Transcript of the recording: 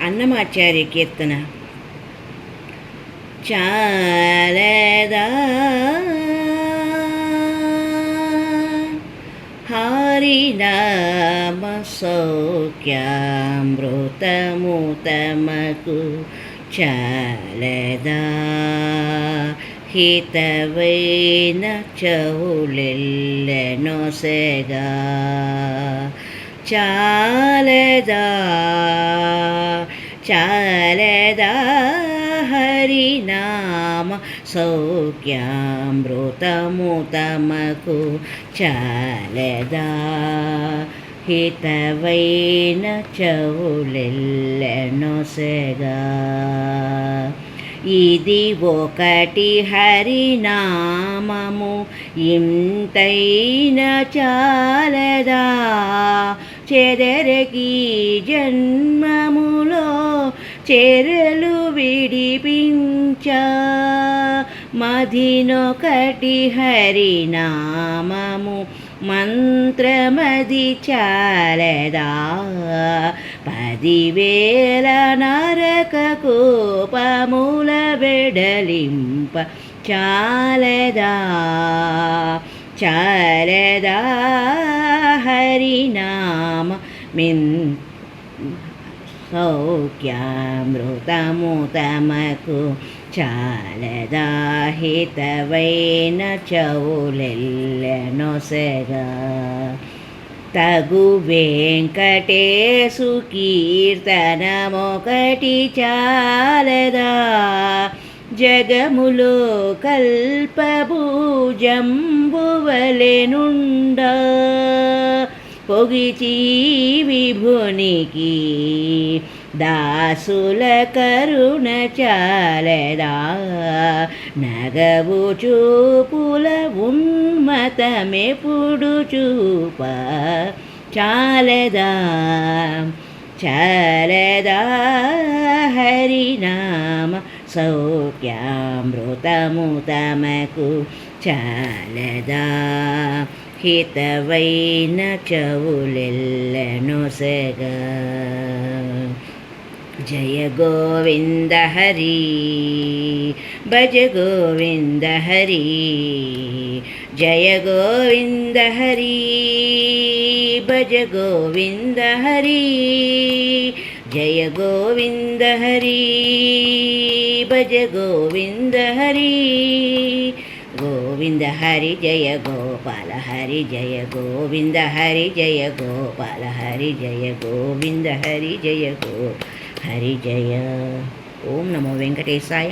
అన్నమాచార్య కీర్తన. చాలదా హరినామ సౌఖ్యామృతము తమకు, చాలదా హితవైన చెవులెల్లెనొసెగా, చాలదా చాలదా హరినామ సౌఖ్యామృతము తమకు, చాలదా హితవైన చెవులెల్లెనొసెగా. ఇది ఒకటి హరినామము ఇంతైన చాలదా, చెదరకి జన్మములో చెరలు విడిపించ. మదినొకటి హరినామము మంత్రమది చాలదా, 10,000 నరక కోపముల వెడలింప, చాలదా చాలదా హరినామ సౌఖ్యామృతము తమకు, చాలదా హితవైన చెవులెల్లెనొసెగా. తగు వెంకటేశు కీర్తనమొకటి చాలదా, జగములో కల్పభూజంబువలెనుండ. పొగిచి విభునికి దాసుల కరుణ, చాలదా నగవు చూపుల ఉన్మతమెప్పుడు చూప, చాలదా చాలదా హరినామ సౌఖ్యామృతము తమకు, చాలదా హితవైన చెవులెల్లెనొసెగా. జయ గోవింద హరి, భజ గోవింద హరి, జయ గోవింద హరి, భజ గోవింద హరి, జయ గోవింద హరి, భజ గోవింద హరి. గోవింద హరి జయ గోపాల హరి, జయ గోవింద హరి, జయ గోపాల హరి, జయ గోవింద హరి, జయ గో హరి జయ. ఓం నమో వెంకటేశాయ.